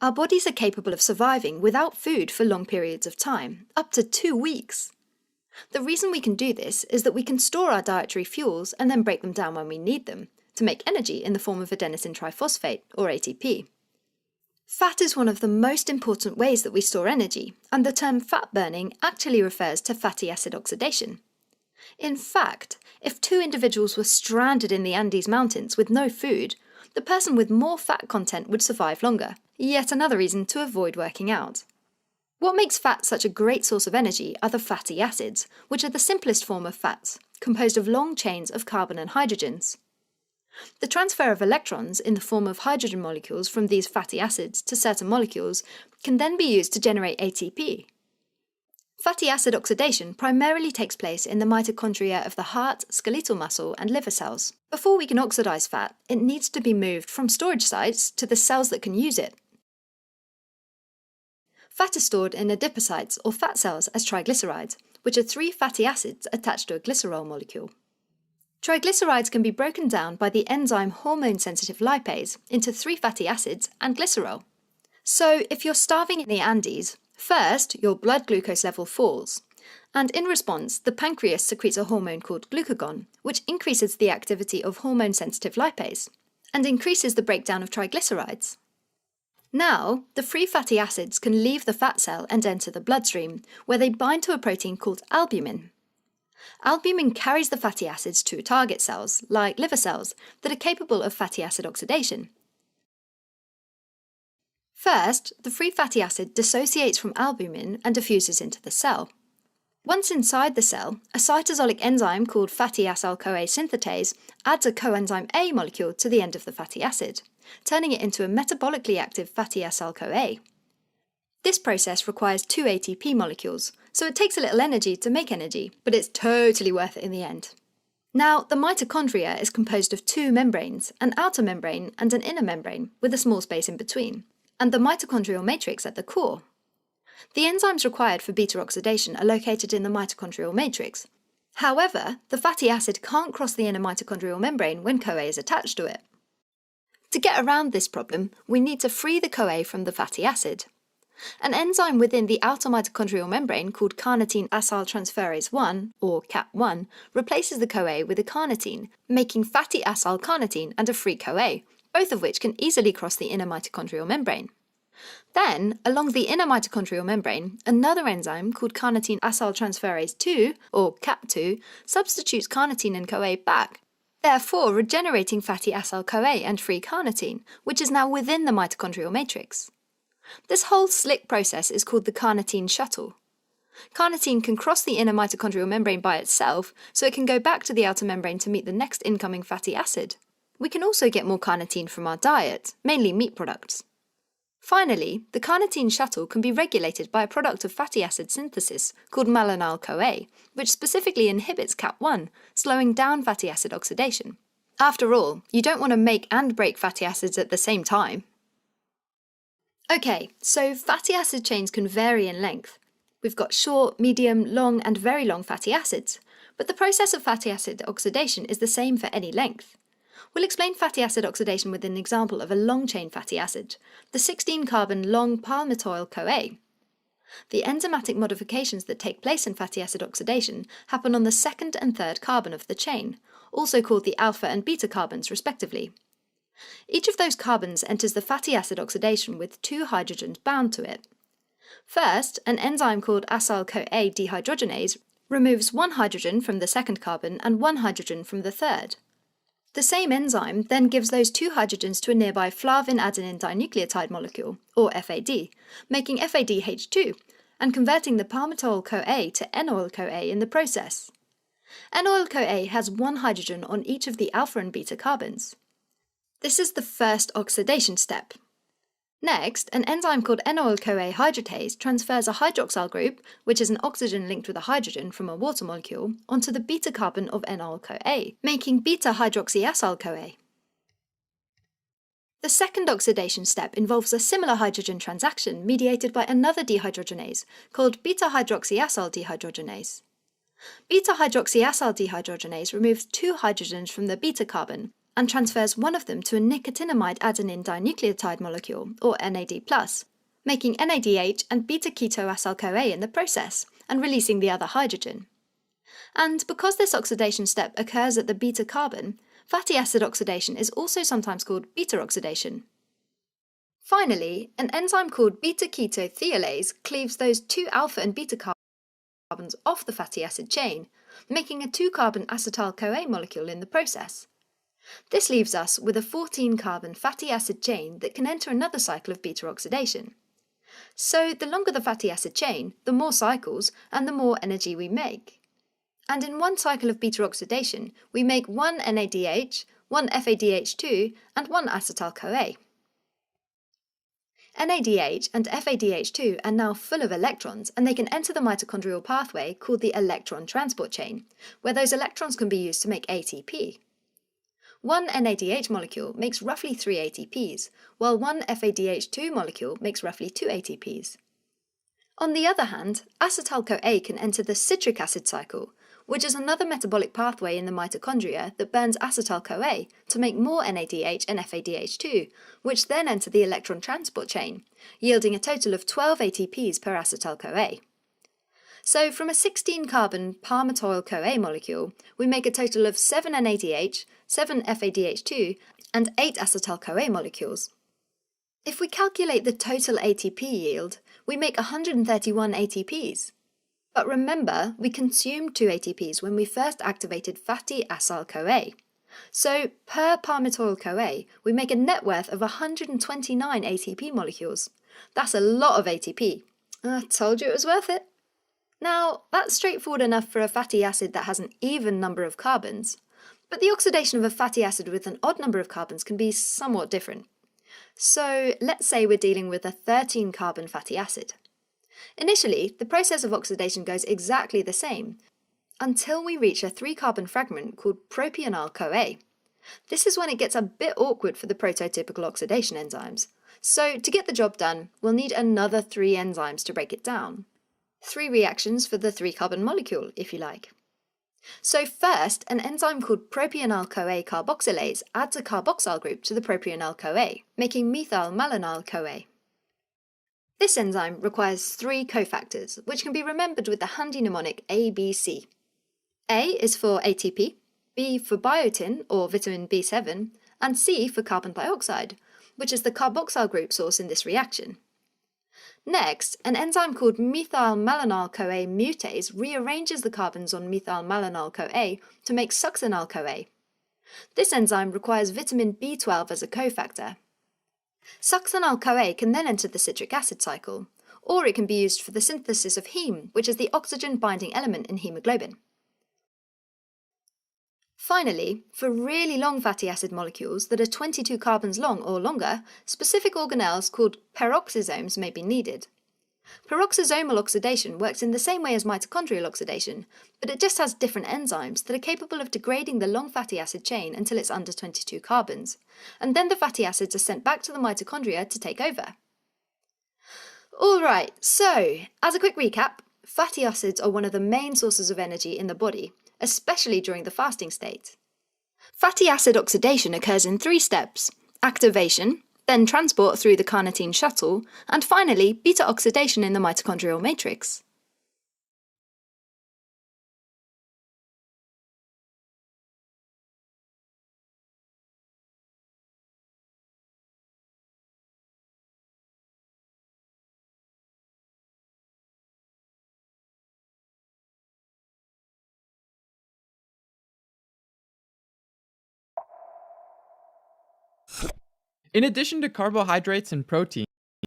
Our bodies are capable of surviving without food for long periods of time, up to 2 weeks. The reason we can do this is that we can store our dietary fuels and then break them down when we need them, to make energy in the form of adenosine triphosphate, or ATP. Fat is one of the most important ways that we store energy, and the term fat burning actually refers to fatty acid oxidation. In fact, if 2 individuals were stranded in the Andes Mountains with no food, the person with more fat content would survive longer. Yet another reason to avoid working out. What makes fat such a great source of energy are the fatty acids, which are the simplest form of fats, composed of long chains of carbon and hydrogens. The transfer of electrons in the form of hydrogen molecules from these fatty acids to certain molecules can then be used to generate ATP. Fatty acid oxidation primarily takes place in the mitochondria of the heart, skeletal muscle, and liver cells. Before we can oxidize fat, it needs to be moved from storage sites to the cells that can use it. Fat is stored in adipocytes or fat cells as triglycerides, which are 3 fatty acids attached to a glycerol molecule. Triglycerides can be broken down by the enzyme hormone-sensitive lipase into 3 fatty acids and glycerol. So, if you're starving in the Andes, first your blood glucose level falls, and in response the pancreas secretes a hormone called glucagon, which increases the activity of hormone-sensitive lipase, and increases the breakdown of triglycerides. Now, the free fatty acids can leave the fat cell and enter the bloodstream, where they bind to a protein called albumin. Albumin carries the fatty acids to target cells, like liver cells, that are capable of fatty acid oxidation. First, the free fatty acid dissociates from albumin and diffuses into the cell. Once inside the cell, a cytosolic enzyme called fatty acyl-CoA synthetase adds a coenzyme A molecule to the end of the fatty acid, turning it into a metabolically active fatty acyl-CoA. This process requires 2 ATP molecules, so it takes a little energy to make energy, but it's totally worth it in the end. Now, the mitochondria is composed of 2 membranes, an outer membrane and an inner membrane, with a small space in between, and the mitochondrial matrix at the core. The enzymes required for beta oxidation are located in the mitochondrial matrix. However, the fatty acid can't cross the inner mitochondrial membrane when CoA is attached to it. To get around this problem, we need to free the CoA from the fatty acid. An enzyme within the outer mitochondrial membrane called carnitine acyltransferase 1, or CAP1, replaces the CoA with a carnitine, making fatty acylcarnitine and a free CoA, both of which can easily cross the inner mitochondrial membrane. Then, along the inner mitochondrial membrane, another enzyme called carnitine acyltransferase 2, or CAP2, substitutes carnitine and CoA back, therefore regenerating fatty acyl-CoA and free carnitine, which is now within the mitochondrial matrix. This whole slick process is called the carnitine shuttle. Carnitine can cross the inner mitochondrial membrane by itself, so it can go back to the outer membrane to meet the next incoming fatty acid. We can also get more carnitine from our diet, mainly meat products. Finally, the carnitine shuttle can be regulated by a product of fatty acid synthesis called malonyl-CoA, which specifically inhibits CAP1, slowing down fatty acid oxidation. After all, you don't want to make and break fatty acids at the same time. Okay, so fatty acid chains can vary in length. We've got short, medium, long, and very long fatty acids, but the process of fatty acid oxidation is the same for any length. We'll explain fatty acid oxidation with an example of a long-chain fatty acid, the 16-carbon long palmitoyl-CoA. The enzymatic modifications that take place in fatty acid oxidation happen on the second and third carbon of the chain, also called the alpha and beta carbons respectively. Each of those carbons enters the fatty acid oxidation with 2 hydrogens bound to it. First, an enzyme called acyl-CoA dehydrogenase removes 1 hydrogen from the second carbon and 1 hydrogen from the third. The same enzyme then gives those 2 hydrogens to a nearby flavin-adenine dinucleotide molecule, or FAD, making FADH2, and converting the palmitoyl-CoA to enoyl-CoA in the process. Enoyl-CoA has 1 hydrogen on each of the alpha and beta carbons. This is the first oxidation step. Next, an enzyme called enoyl-CoA hydratase transfers a hydroxyl group, which is an oxygen linked with a hydrogen from a water molecule, onto the beta carbon of enoyl-CoA, making beta-hydroxyacyl-CoA. The second oxidation step involves a similar hydrogen transaction mediated by another dehydrogenase, called beta-hydroxyacyl dehydrogenase. Beta-hydroxyacyl dehydrogenase removes 2 hydrogens from the beta carbon, and transfers one of them to a nicotinamide adenine dinucleotide molecule, or NAD+, making NADH and beta-ketoacyl-CoA in the process, and releasing the other hydrogen. And because this oxidation step occurs at the beta carbon, fatty acid oxidation is also sometimes called beta oxidation. Finally, an enzyme called beta-ketothiolase cleaves those two alpha and beta carbons off the fatty acid chain, making a 2-carbon acetyl-CoA molecule in the process. This leaves us with a 14-carbon fatty acid chain that can enter another cycle of beta oxidation. So the longer the fatty acid chain, the more cycles and the more energy we make. And in one cycle of beta oxidation, we make one NADH, one FADH2, and one acetyl-CoA. NADH and FADH2 are now full of electrons, and they can enter the mitochondrial pathway called the electron transport chain, where those electrons can be used to make ATP. One NADH molecule makes roughly 3 ATPs, while one FADH2 molecule makes roughly 2 ATPs. On the other hand, acetyl-CoA can enter the citric acid cycle, which is another metabolic pathway in the mitochondria that burns acetyl-CoA to make more NADH and FADH2, which then enter the electron transport chain, yielding a total of 12 ATPs per acetyl-CoA. So from a 16-carbon palmitoyl-CoA molecule, we make a total of 7 NADH, 7 FADH2, and 8 acetyl-CoA molecules. If we calculate the total ATP yield, we make 131 ATPs. But remember, we consumed 2 ATPs when we first activated fatty acyl-CoA. So, per palmitoyl-CoA, we make a net worth of 129 ATP molecules. That's a lot of ATP. I told you it was worth it. Now, that's straightforward enough for a fatty acid that has an even number of carbons. But the oxidation of a fatty acid with an odd number of carbons can be somewhat different. So, let's say we're dealing with a 13-carbon fatty acid. Initially, the process of oxidation goes exactly the same, until we reach a 3-carbon fragment called propional-CoA. This is when it gets a bit awkward for the prototypical oxidation enzymes. So, to get the job done, we'll need another 3 enzymes to break it down. 3 reactions for the 3-carbon molecule, if you like. So first, an enzyme called propional-CoA carboxylase adds a carboxyl group to the propional-CoA, making methyl-malonyl-CoA. This enzyme requires 3 cofactors, which can be remembered with the handy mnemonic ABC. A is for ATP, B for biotin or vitamin B7, and C for carbon dioxide, which is the carboxyl group source in this reaction. Next, an enzyme called methyl-malonyl-CoA mutase rearranges the carbons on methyl-malonyl-CoA to make succinyl-CoA. This enzyme requires vitamin B12 as a cofactor. Succinyl-CoA can then enter the citric acid cycle, or it can be used for the synthesis of heme, which is the oxygen-binding element in hemoglobin. Finally, for really long fatty acid molecules that are 22 carbons long or longer, specific organelles called peroxisomes may be needed. Peroxisomal oxidation works in the same way as mitochondrial oxidation, but it just has different enzymes that are capable of degrading the long fatty acid chain until it's under 22 carbons, and then the fatty acids are sent back to the mitochondria to take over. Alright, so, as a quick recap, fatty acids are one of the main sources of energy in the body, especially during the fasting state. Fatty acid oxidation occurs in 3 steps: activation, then transport through the carnitine shuttle, and finally beta oxidation in the mitochondrial matrix. In addition to carbohydrates and proteins,